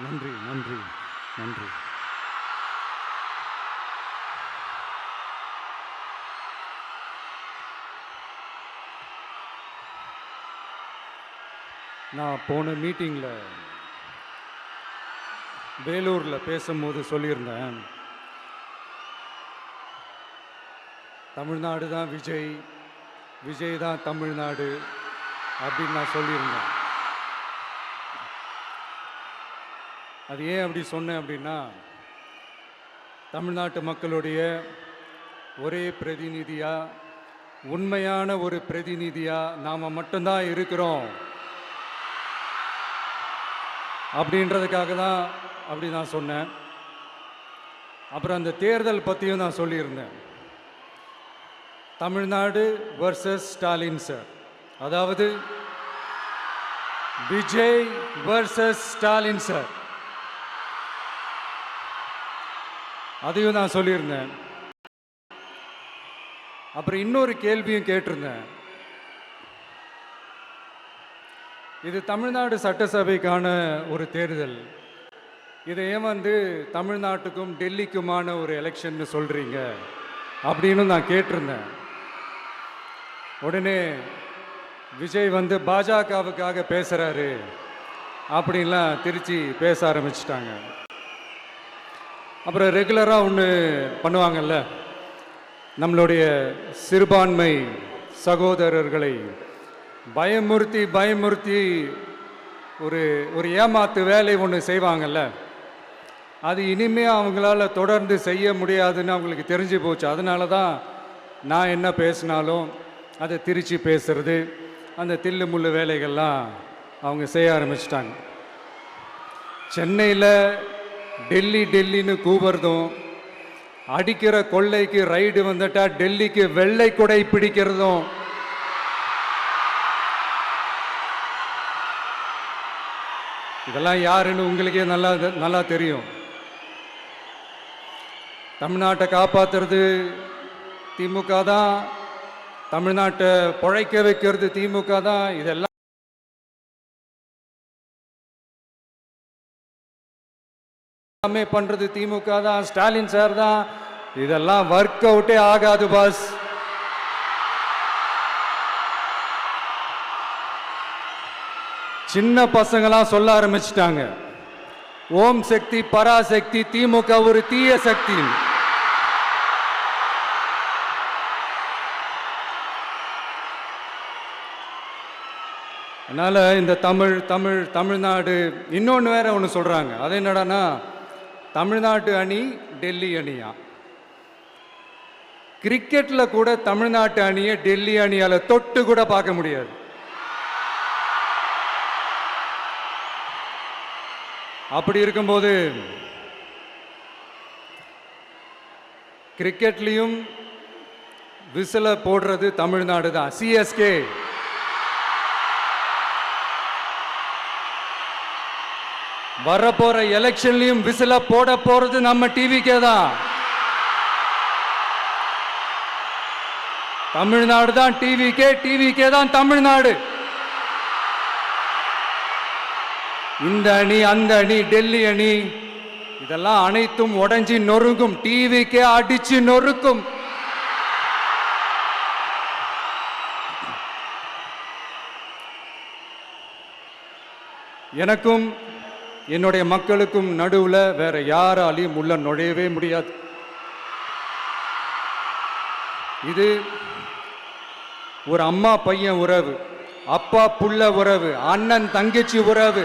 நன்றி நன்றி நன்றி. நான் போன மீட்டிங்கில் வேலூரில் பேசும்போது சொல்லியிருந்தேன், தமிழ்நாடு தான் விஜய், விஜய் தான் தமிழ்நாடு அப்படின்னு நான் சொல்லியிருந்தேன். அது ஏன் அப்படி சொன்னேன் அப்படின்னா, தமிழ்நாட்டு மக்களுடைய ஒரே பிரதிநிதியாக, உண்மையான ஒரு பிரதிநிதியாக நாம் மட்டும்தான் இருக்கிறோம் அப்படின்றதுக்காக தான் அப்படி நான் சொன்னேன். அப்புறம் அந்த தேர்தல் பற்றியும் நான் சொல்லியிருந்தேன். தமிழ்நாடு வர்சஸ் ஸ்டாலின் சார், அதாவது விஜய் வர்சஸ் ஸ்டாலின் சார், அதையும் நான் சொல்லியிருந்தேன். அப்புறம் இன்னொரு கேள்வியும் கேட்டிருந்தேன். இது தமிழ்நாடு சட்டசபைக்கான ஒரு தேர்தல், இதை ஏன் தமிழ்நாட்டுக்கும் டெல்லிக்குமான ஒரு எலெக்ஷன் சொல்கிறீங்க அப்படின்னு நான் கேட்டிருந்தேன். உடனே விஜய் பாஜகவுக்காக பேசுகிறாரு அப்படின்லாம் திருச்சி பேச ஆரம்பிச்சிட்டாங்க. அப்புறம் ரெகுலராக ஒன்று பண்ணுவாங்கல்ல, நம்மளுடைய சிறுபான்மை சகோதரர்களை பயமுறுத்தி பயமுறுத்தி ஒரு ஏமாத்து வேலை ஒன்று செய்வாங்கல்ல, அது இனிமேல் அவங்களால தொடர்ந்து செய்ய முடியாதுன்னு அவங்களுக்கு தெரிஞ்சு போச்சு. அதனால தான் நான் என்ன பேசினாலும் அதை திருச்சி பேசுறது, அந்த தில்லு முள்ளு வேலைகள்லாம் அவங்க செய்ய ஆரம்பிச்சிட்டாங்க. சென்னையில் டெல்லி டெல்லின்னு கூவுறதும், அடிக்கிற கொள்ளைக்கு ரைடு வந்துட்டா டெல்லிக்கு வெள்ளை கொடை பிடிக்கிறதும், இதெல்லாம் யாருன்னு உங்களுக்கே நல்லா தெரியும். தமிழ்நாட்டை காப்பாற்றுறது திமுக தான், தமிழ்நாட்டை பொழைக்க வைக்கிறது திமுக தான். இதெல்லாம் பண்றது திமுக தான், ஸ்டாலின் சார் தான். இதெல்லாம் ஒர்க் அவுட்டே ஆகாது பாஸ். சின்ன பசங்களாம் சொல்ல ஆரம்பிச்சிட்டாங்க, ஓம் சக்தி பராசக்தி, திமுக ஒரு தீய சக்தி. அதனால இந்த தமிழ்நாடு இன்னொன்று வேற ஒன்று சொல்றாங்க. அது என்னடான்னா, தமிழ்நாட்டு அணி டெல்லி அணியா. கிரிக்கெட்ல கூட தமிழ்நாட்டு அணியை டெல்லி அணியால தொட்டு கூட பார்க்க முடியாது. அப்படி இருக்கும்போது கிரிக்கெட்லையும் விசில போடுறது தமிழ்நாடு தான், சிஎஸ்கே. வரப்போற எலெக்ஷன்லையும் விசில போட போறது நம்ம டிவிக்கே தான். தமிழ்நாடு தான் டிவிக்கே, டிவிக்கே தான் தமிழ்நாடு. இந்த அணி அந்த அணி டெல்லி அணி இதெல்லாம் அனைத்தும் உடைஞ்சி நொறுங்கும், டிவிக்கே அடிச்சு நொறுக்கும். எனக்கும் என்னுடைய மக்களுக்கும் நடுவுல வேற யாராலையும் உள்ள நுழையவே முடியாது. இது ஒரு அம்மா பையன் உறவு, அப்பா புள்ள உறவு, அண்ணன் தங்கச்சி உறவு,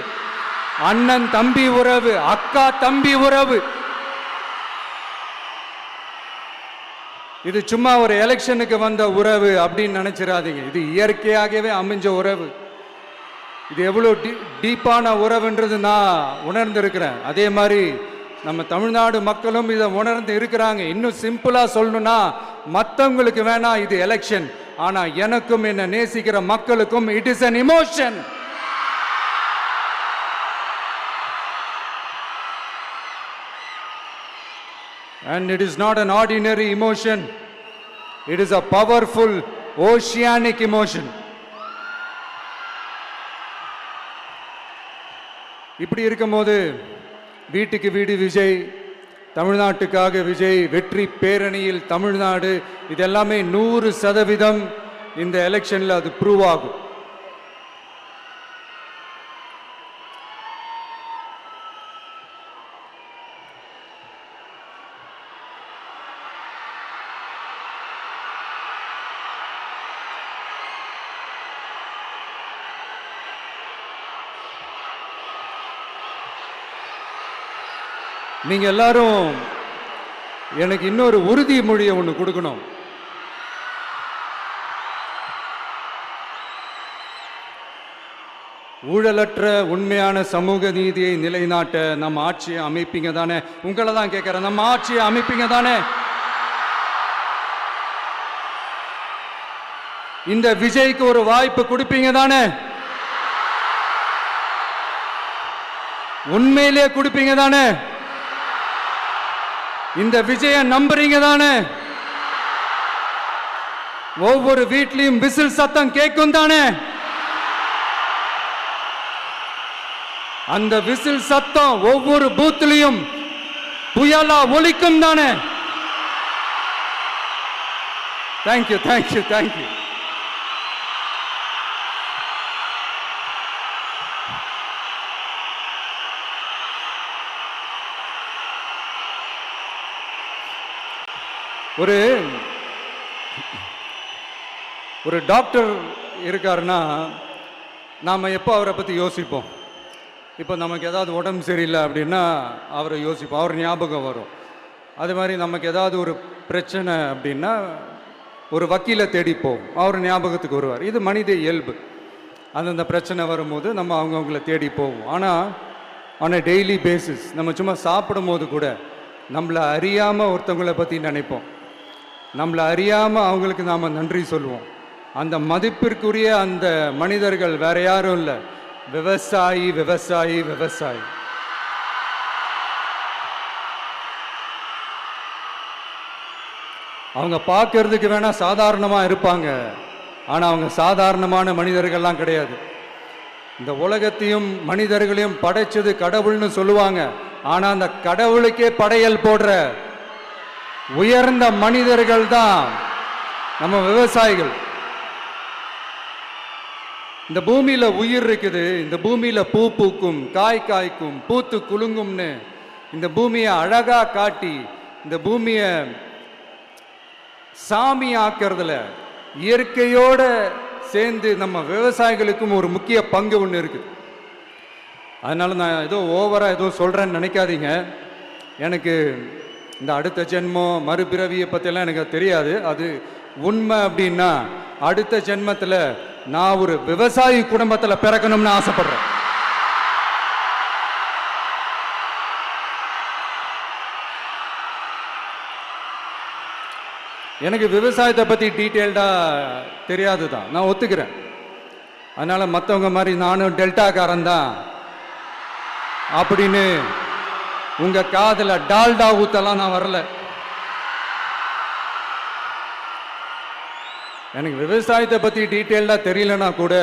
அண்ணன் தம்பி உறவு, அக்கா தம்பி உறவு. இது சும்மா ஒரு எலெக்ஷனுக்கு வந்த உறவு அப்படின்னு நினைச்சிடாதீங்க. இது இயற்கையாகவே அமைஞ்ச உறவு. இது எவ்வளவு டீப்பான உறவுன்றது நான் உணர்ந்திருக்கிறேன். அதே மாதிரி நம்ம தமிழ்நாடு மக்களும் இதை உணர்ந்து இருக்கிறாங்க. இன்னும் சிம்பிளா சொல்லணும்னா, மற்றவங்களுக்கு வேணா இது எலெக்ஷன், ஆனா எனக்கும் என்ன நேசிக்கிற மக்களுக்கும் it is an emotion. And it is not an ordinary emotion. It is a powerful oceanic emotion. இப்படி இருக்கும்போது வீட்டுக்கு வீடு விஜய், தமிழ்நாட்டுக்காக விஜய், வெற்றி பேரணியில் தமிழ்நாடு, இதெல்லாமே 100% இந்த எலெக்ஷன்ல அது ப்ரூவ் ஆகும். நீங்க எல்லாரும் எனக்கு இன்னொரு உறுதிமொழியை ஒன்று கொடுக்கணும். ஊழலற்ற உண்மையான சமூக நீதியை நிலைநாட்ட நம்ம ஆட்சியை அமைப்பீங்க தானே? உங்களை தான் கேட்கிறேன், நம்ம ஆட்சியை அமைப்பீங்க தானே? இந்த விஜய்க்கு ஒரு வாய்ப்பு கொடுப்பீங்க தானே? உண்மையிலே கொடுப்பீங்க தானே? இந்த விஜய நம்புறீங்க தானே? ஒவ்வொரு வீட்லயும் விசில் சத்தம் கேட்கும் தானே? அந்த விசில் சத்தம் ஒவ்வொரு பூத்திலையும் புயலா ஒலிக்கும் தானே? Thank you, thank you, thank you. ஒரு டாக்டர் இருக்காருன்னா நாம் எப்போ அவரை பற்றி யோசிப்போம்? இப்போ நமக்கு ஏதாவது உடம்பு சரியில்லை அப்படின்னா அவரை யோசிப்போம், அவர் ஞாபகம் வரும். அது மாதிரி நமக்கு ஏதாவது ஒரு பிரச்சனை அப்படின்னா ஒரு வக்கீலை தேடிப்போம், அவர் ஞாபகத்துக்கு வருவார். இது மனித இயல்பு. அந்தந்த பிரச்சனை வரும்போது நம்ம அவங்கவுங்கள தேடி போவோம். ஆனால் ஆன் அ டெய்லி பேசிஸ் நம்ம சும்மா சாப்பிடும் போது கூட நம்மளை அறியாமல் ஒருத்தவங்களை பற்றி நினைப்போம், நம்மளை அறியாமல் அவங்களுக்கு நாம் நன்றி சொல்லுவோம். அந்த மதிப்பிற்குரிய அந்த மனிதர்கள் வேற யாரும் இல்லை, விவசாயி, விவசாயி, விவசாயி. அவங்க பார்க்கறதுக்கு வேணா சாதாரணமாக இருப்பாங்க, ஆனால் அவங்க சாதாரணமான மனிதர்கள்லாம் கிடையாது. இந்த உலகத்தையும் மனிதர்களையும் படைச்சது கடவுள்னு சொல்லுவாங்க, ஆனால் அந்த கடவுளுக்கே படையல் போடுற உயர்ந்த மனிதர்கள் தான் நம்ம விவசாயிகள். இந்த பூமியில உயிர் இருக்குது, இந்த பூமியில பூ பூக்கும், காய் காய்க்கும், பூத்து குலுங்கும்னு இந்த பூமியை அழகா காட்டி இந்த பூமியை சாமி ஆக்கிறதுல இயற்கையோட சேர்ந்து நம்ம விவசாயிகளுக்கும் ஒரு முக்கிய பங்கு ஒன்று இருக்குது. அதனால நான் ஏதோ ஓவரா ஏதோ சொல்றேன்னு நினைக்காதீங்க. எனக்கு இந்த அடுத்த ஜென்மம் மறுபிறவியை பற்றியெல்லாம் எனக்கு தெரியாது. அது உண்மை அப்படின்னா அடுத்த ஜென்மத்தில் நான் ஒரு விவசாயி குடும்பத்தில் பிறக்கணும்னு ஆசைப்படுறேன். எனக்கு விவசாயத்தை பற்றி டீட்டெயில்டாக தெரியாது தான், நான் ஒத்துக்கிறேன். அதனால் மற்றவங்க மாதிரி நானும் டெல்டாக்காரன் தான் அப்படின்னு உங்கள் காதில் டால்டா ஊத்தலாம் நான் வரல. எனக்கு விவசாயத்தை பற்றி டீட்டெயில்டாக தெரியலனா கூட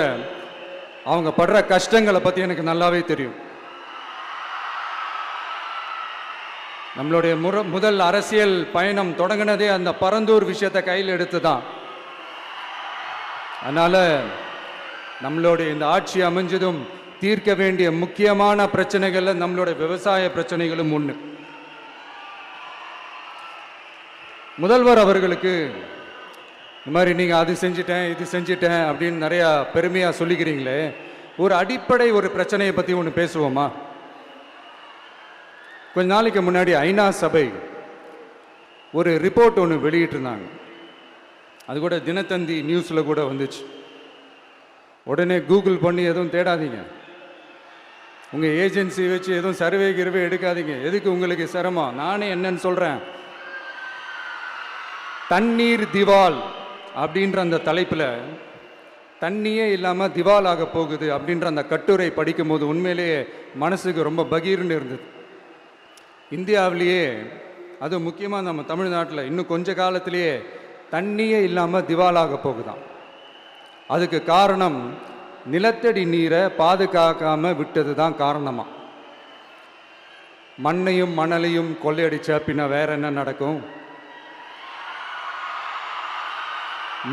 அவங்க படுற கஷ்டங்களை பற்றி எனக்கு நல்லாவே தெரியும். நம்மளுடைய முதல் அரசியல் பயணம் தொடங்கினதே அந்த பரந்தூர் விஷயத்தை கையில் எடுத்து தான். அதனால் நம்மளுடைய இந்த ஆட்சி அமைஞ்சதும் தீர்க்க வேண்டிய முக்கியமான பிரச்சனைகளில் நம்மளுடைய விவசாய பிரச்சனைகளும் ஒன்று. முதல்வர் அவர்களுக்கு இந்த மாதிரி நீங்கள் அது செஞ்சிட்டேன் இது செஞ்சிட்டேன் அப்படின்னு நிறையா பெருமையாக சொல்லிக்கிறீங்களே, ஒரு அடிப்படை ஒரு பிரச்சனையை பற்றி ஒன்று பேசுவோமா? கொஞ்ச நாளைக்கு முன்னாடி ஐநா சபை ஒரு ரிப்போர்ட் ஒன்று வெளியிட்டிருந்தாங்க. அது கூட தினத்தந்தி நியூஸில் கூட வந்துச்சு. உடனே கூகுள் பண்ணி எதுவும் தேடாதீங்க, உங்கள் ஏஜென்சி வச்சு எதுவும் சர்வே கிருவே எடுக்காதீங்க. எதுக்கு உங்களுக்கு சிரமம்? நானே என்னன்னு சொல்கிறேன். தண்ணீர் திவால் அப்படின்ற அந்த தலைப்பில் தண்ணியே இல்லாமல் திவால் ஆக போகுது அப்படின்ற அந்த கட்டுரை படிக்கும் போது உண்மையிலேயே மனசுக்கு ரொம்ப பகீர்னு இருந்தது. இந்தியாவிலேயே அது முக்கியமாக நம்ம தமிழ்நாட்டில் இன்னும் கொஞ்ச காலத்திலேயே தண்ணியே இல்லாமல் திவாலாக போகுதான். அதுக்கு காரணம் நிலத்தடி நீரை பாதுகாக்காமல் விட்டது தான் காரணமாக. மண்ணையும் மணலையும் கொள்ளையடிச்சா பின்ன வேற என்ன நடக்கும்?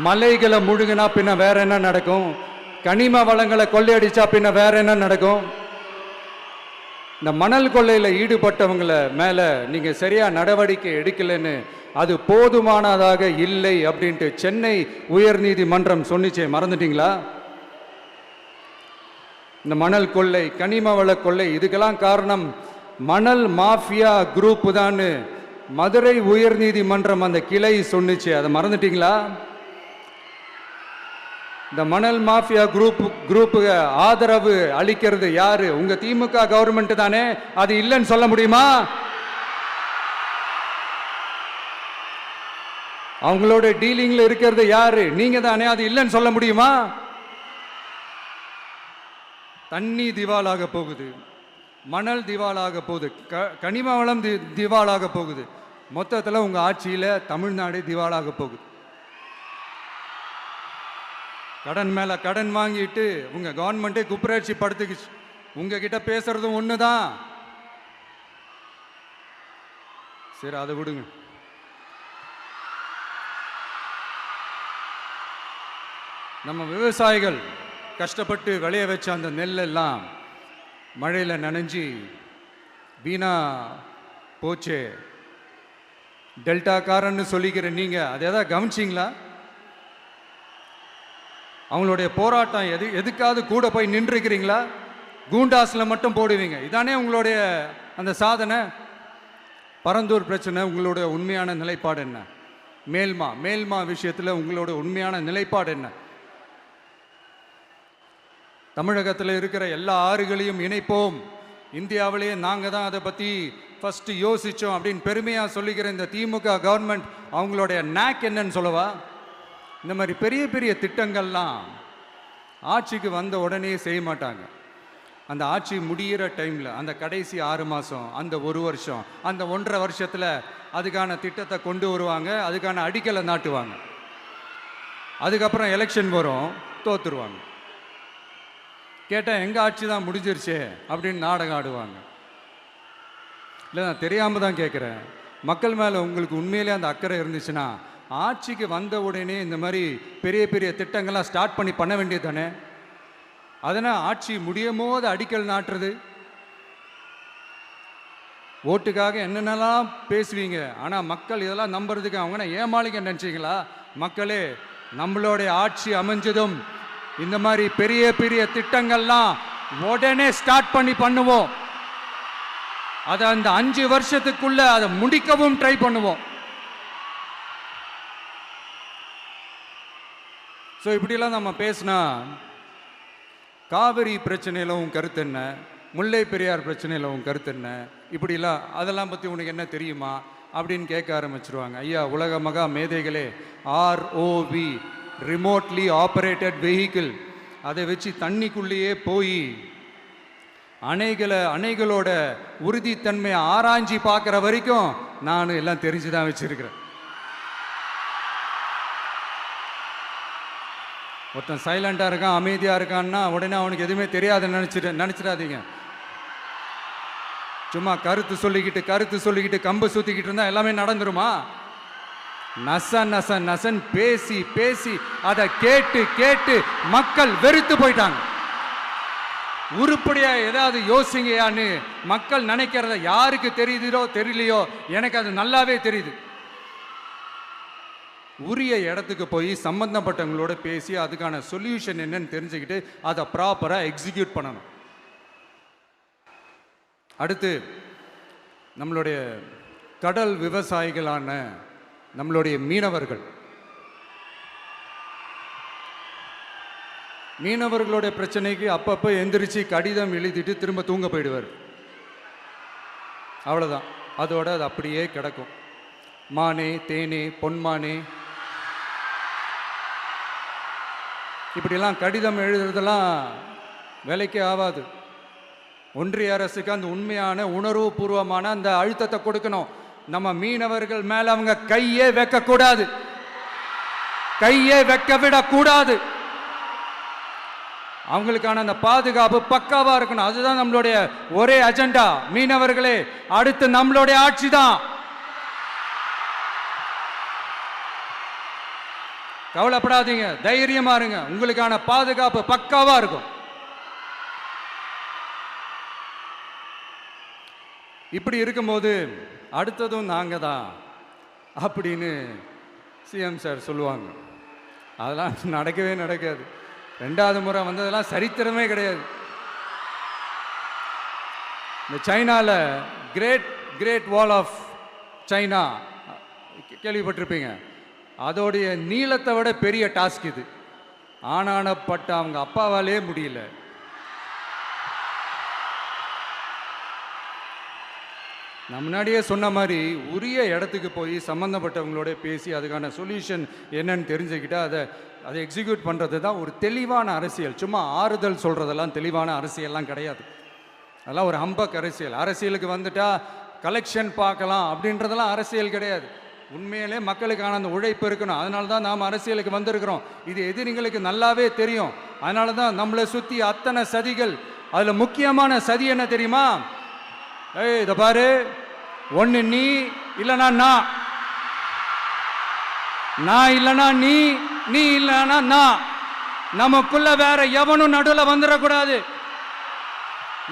மலைகளை முழுகினா பின்ன வேற என்ன நடக்கும்? கனிம வளங்களை கொள்ளையடிச்சா பின்ன வேற என்ன நடக்கும்? இந்த மணல் கொள்ளையில் ஈடுபட்டவங்களை மேல நீங்க சரியா நடவடிக்கை எடுக்கலன்னு அது போதுமானதாக இல்லை அப்படின்ட்டு சென்னை உயர்நீதிமன்றம் சொன்னிச்சே, மறந்துட்டீங்களா? இந்த மணல் கொள்ளை, கனிம வள கொள்ளை, இதுக்கெல்லாம் காரணம் மணல் மாஃபியா குரூப் தான் மதுரை உயர்நீதிமன்றம் அந்த கிளை சொன்னிச்சு. அதை மறந்துட்டீங்களா? இந்த மணல் மாஃபியா குரூப்புக்கு ஆதரவு அளிக்கிறது யாரு? உங்க திமுக கவர்மெண்ட் தானே. அது இல்லைன்னு சொல்ல முடியுமா? அவங்களோட டீலிங்ல இருக்கிறது யாரு? நீங்க தானே. அது இல்லைன்னு சொல்ல முடியுமா? தண்ணி திவாலாக போகுது, மணல் திவாலாக போகுது, கனிம வளம் திவாலாக போகுது. மொத்தத்தில் உங்க ஆட்சியில தமிழ்நாடு திவாலாக போகுது. கடன் மேல கடன் வாங்கிட்டு உங்க கவர்மெண்ட்டே குப்பராட்சி படுத்துக்குச்சு. உங்ககிட்ட பேசுறதும் ஒண்ணுதான். சரி, அதை விடுங்க. நம்ம விவசாயிகள் கஷ்டப்பட்டு விளைய வச்ச அந்த நெல்லெல்லாம் மழையில் நனைஞ்சி வீணா போச்சே. டெல்டாக்காரன்னு சொல்லிக்கிற நீங்க அதை எதாவது கவனிச்சிங்களா? அவங்களுடைய போராட்டம் எதுக்காவது கூட போய் நின்றுக்கிறீங்களா? கூண்டாஸில் மட்டும் போடுவீங்க. இதானே உங்களுடைய அந்த சாதனை. பரந்தூர் பிரச்சனை, உங்களுடைய உண்மையான நிலைப்பாடு என்ன? மேல்மா விஷயத்தில் உங்களோட உண்மையான நிலைப்பாடு என்ன? தமிழகத்தில் இருக்கிற எல்லா ஆறுகளையும் இணைப்போம், இந்தியாவிலேயே நாங்கள் தான் அதை பற்றி ஃபஸ்ட்டு யோசித்தோம் அப்படின்னு பெருமையாக சொல்லிக்கிற இந்த திமுக கவர்மெண்ட் அவங்களுடைய நாக் என்னன்னு சொல்லவா? இந்த மாதிரி பெரிய பெரிய திட்டங்கள்லாம் ஆட்சிக்கு வந்த உடனே செய்ய மாட்டாங்க. அந்த ஆட்சி முடிகிற டைமில், அந்த கடைசி 6 மாதம், அந்த 1 வருஷம், அந்த 1.5 வருஷத்தில் அதுக்கான திட்டத்தை கொண்டு வருவாங்க, அதுக்கான அடிக்கலை நாட்டுவாங்க. அதுக்கப்புறம் எலெக்ஷன் வரும், தோத்துருவாங்க. கேட்டால் எங்கள் ஆட்சி தான் முடிஞ்சிருச்சே அப்படின்னு நாடகம் ஆடுவாங்க. இல்லை, நான் தெரியாமல் தான் கேட்குறேன். மக்கள் மேலே உங்களுக்கு உண்மையிலே அந்த அக்கறை இருந்துச்சுன்னா ஆட்சிக்கு வந்த உடனே இந்த மாதிரி பெரிய பெரிய திட்டங்கள்லாம் ஸ்டார்ட் பண்ண வேண்டியது தானே. அதனால் ஆட்சி முடியும் போது அடிக்கல் நாட்டுறது. ஓட்டுக்காக என்னென்னலாம் பேசுவீங்க, ஆனால் மக்கள் இதெல்லாம் நம்புறதுக்கு அவங்கன்னா ஏமாளிங்க நினச்சிங்களா? மக்களே, நம்மளுடைய ஆட்சி அமைஞ்சதும் இந்த மாதிரி பெரிய பெரிய திட்டங்கள்லாம் உடனே ஸ்டார்ட் பண்ணுவோம். அதை அந்த 5 வருஷத்துக்குள்ள அதை முடிக்கவும் ட்ரை பண்ணுவோம். ஸோ இப்படிலாம் நம்ம பேசினா காவிரி பிரச்சனையில் உன் கருத்து என்ன, முல்லை பெரியார் பிரச்சனையில் உன் கருத்து என்ன, இப்படிலாம் அதெல்லாம் பற்றி உனக்கு என்ன தெரியுமா அப்படின்னு கேட்க ஆரம்பிச்சிருவாங்க. ஐயா, உலக மகா மேதைகளே, ROV, ரிமோட்லி ஆப்ரேட்டட் வெஹிக்கிள், அதை வச்சு தண்ணிக்குள்ளேயே போய் அணைகளோட உறுதித்தன்மையை ஆராய்ச்சி பார்க்குற வரைக்கும் நான் எல்லாம் தெரிஞ்சு தான் வச்சிருக்கிறேன். ஒருத்தன் சைலண்டாக இருக்கான், அமைதியாக இருக்கான்னா உடனே அவனுக்கு எதுவுமே தெரியாதுன்னு நினச்சிடாதீங்க. சும்மா கருத்து சொல்லிக்கிட்டு கம்பு சுற்றிக்கிட்டு இருந்தால் எல்லாமே நடந்துருமா? நசன் பேசி அதை கேட்டு மக்கள் வெறுத்து போயிட்டாங்க. உருப்படியா ஏதாவது யோசிங்கயான்னு மக்கள் நினைக்கிறத யாருக்கு தெரியுதோ தெரியலையோ, எனக்கு அது நல்லாவே தெரியுது. உரிய இடத்துக்கு போய் சம்பந்தப்பட்டவங்களோட பேசி அதுக்கான சொல்யூஷன் என்னன்னு தெரிஞ்சுக்கிட்டு அதை ப்ராப்பராக எக்ஸிக்யூட் பண்ணணும். அடுத்து நம்மளுடைய கடல் விவசாயிகளான நம்மளுடைய மீனவர்களுடைய பிரச்சனைக்கு அப்பப்போ எந்திரிச்சு கடிதம் எழுதிட்டு திரும்ப தூங்க போயிடுவார். அவ்வளோதான், அதோட அது அப்படியே கிடக்கும். மானே, தேனே, பொன்மானே, இப்படிலாம் கடிதம் எழுதுறதெல்லாம் வேலைக்கே ஆகாது. ஒன்றிய அரசுக்கு அந்த உண்மையான உணர்வுபூர்வமான அந்த அழுத்தத்தை கொடுக்கணும். நம்ம மீனவர்கள் மேல அவங்க கையே வைக்கக்கூடாது, கையே வைக்க விடக்கூடாது. அவங்களுக்கான அந்த பாதுகாப்பு பக்காவா இருக்கணும். அதுதான் நம்மளுடைய ஒரே அஜெண்டா. மீனவர்களே, அடுத்து நம்மளுடைய ஆட்சி தான். கவலைப்படாதீங்க, தைரியமா இருங்க. உங்களுக்கான பாதுகாப்பு பக்காவா இருக்கும். இப்படி இருக்கும்போது அடுத்ததும் நாங்க தான் அப்படின்னு சிஎம் சார் சொல்லுவாங்க. அதெல்லாம் நடக்கவே நடக்காது. 2வது முறை வந்ததெல்லாம் சரித்திரமே கிடையாது. இந்த சைனால கிரேட் வால் ஆஃப் சைனா கேள்விப்பட்டிருப்பீங்க. அதோடைய நீளத்தை விட பெரிய டாஸ்க் இது. ஆனானப்பட்ட அவங்க அப்பாவாலே முடியல. நான் முன்னாடியே சொன்ன மாதிரி உரிய இடத்துக்கு போய் சம்மந்தப்பட்டவங்களோட பேசி அதுக்கான சொல்யூஷன் என்னன்னு தெரிஞ்சுக்கிட்டா அதை எக்ஸிக்யூட் பண்ணுறது தான் ஒரு தெளிவான அரசியல். சும்மா ஆறுதல் சொல்கிறதெல்லாம் தெளிவான அரசியல்லாம் கிடையாது. அதெல்லாம் ஒரு ஹம்பக் அரசியல். அரசியலுக்கு வந்துட்டா கலெக்ஷன் பார்க்கலாம் அப்படின்றதெல்லாம் அரசியல் கிடையாது. உண்மையிலே மக்களுக்கான அந்த உழைப்பு இருக்கணும். அதனால தான் நாம் அரசியலுக்கு வந்திருக்கிறோம். இது எதிரிங்களுக்கு நல்லாவே தெரியும். அதனால தான் நம்மளை சுற்றி அத்தனை சதிகள். அதில் முக்கியமான சதி என்ன தெரியுமா? இதை பாரு, ஒன்று நீ இல்லைனா நான் இல்லைனா நீ இல்லைனா நான். நமக்குள்ள வேற எவனும் நடுவில் வந்துடக்கூடாது.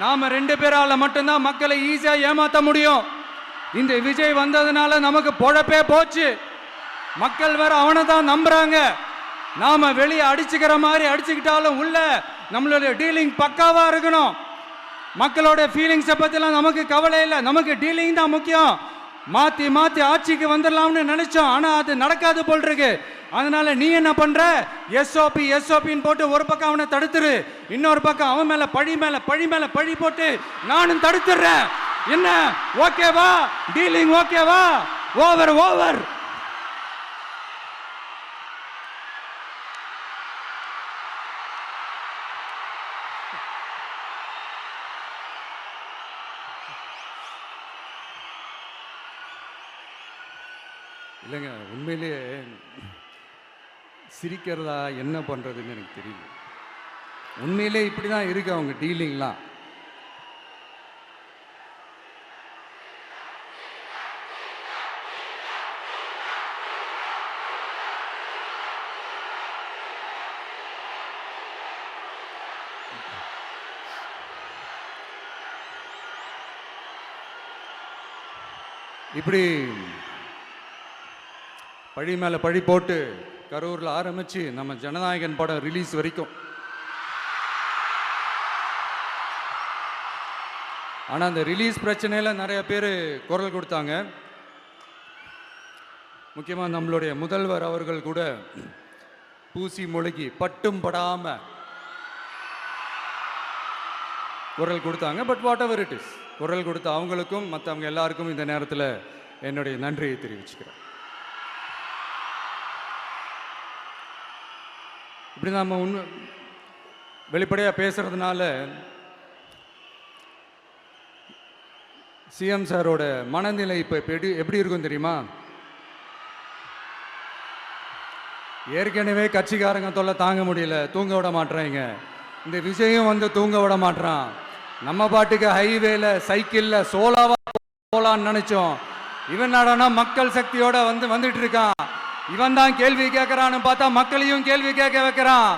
நாம 2 பேரால மட்டும்தான் மக்களை ஈஸியா ஏமாற்ற முடியும். இந்த விஜய் வந்ததுனால நமக்கு பொழப்பே போச்சு. மக்கள் வேற அவனை தான் நம்புறாங்க. நாம வெளியே அடிச்சுக்கிற மாதிரி அடிச்சுக்கிட்டாலும் உள்ள நம்மளுடைய டீலிங் பக்காவா இருக்கணும். மக்களோட ஃபீலிங்ஸை பற்றிலாம் நமக்கு கவலை இல்லை. நமக்கு டீலிங் தான் முக்கியம். மாற்றி ஆட்சிக்கு வந்துடலாம்னு நினைச்சோம். ஆனால் அது நடக்காது போல் இருக்கு. அதனால நீ என்ன பண்ற? எஸ்ஓபின்னு போட்டு ஒரு பக்கம் அவனை தடுத்துரு, இன்னொரு பக்கம் அவன் மேல பழி போட்டு நானும் தடுத்துடுறேன். என்ன ஓகேவா? டீலிங் ஓகேவா? ஓவர். இல்லைங்க, உண்மையிலேயே சிரிக்கிறதா என்ன பண்ணுறதுன்னு எனக்கு தெரியல. உண்மையிலே இப்படி தான் இருக்கு அவங்க டீலிங்லாம். இப்படி பழி மேலே பழி போட்டு கரூரில் ஆரம்பித்து நம்ம ஜனநாயகன் படம் ரிலீஸ் வரைக்கும். ஆனால் அந்த ரிலீஸ் பிரச்சனையில் நிறைய பேர் குரல் கொடுத்தாங்க. முக்கியமாக நம்மளுடைய முதல்வர் அவர்கள் கூட பூசி மொழிகி பட்டும் படாமல் குரல் கொடுத்தாங்க. But what ever it is, குரல் கொடுத்த அவங்களுக்கும் மற்றவங்க எல்லாருக்கும் இந்த நேரத்தில் என்னுடைய நன்றியை தெரிவிச்சுக்கிறேன். இப்படி நம்ம வெளிப்படையாக பேசுறதுனால சிஎம் சாரோட மனநிலை இப்போ எப்படி இருக்கும் தெரியுமா? ஏற்கனவே கட்சிக்காரங்க தொல்லை தாங்க முடியல, தூங்க விட மாட்டேறாங்க. இந்த விஜயும் வந்து தூங்க விட மாட்டான். நம்ம பாட்டுக்கு ஹைவேல சைக்கிள்ல சோலாவா போலான்னு நினைச்சோம். இவன் நாடானா மக்கள் சக்தியோட வந்துட்டு இருக்கான். இவன் தான் கேள்வி கேட்கறான்னு பார்த்தா மக்களையும் கேள்வி கேட்க வைக்கிறான்.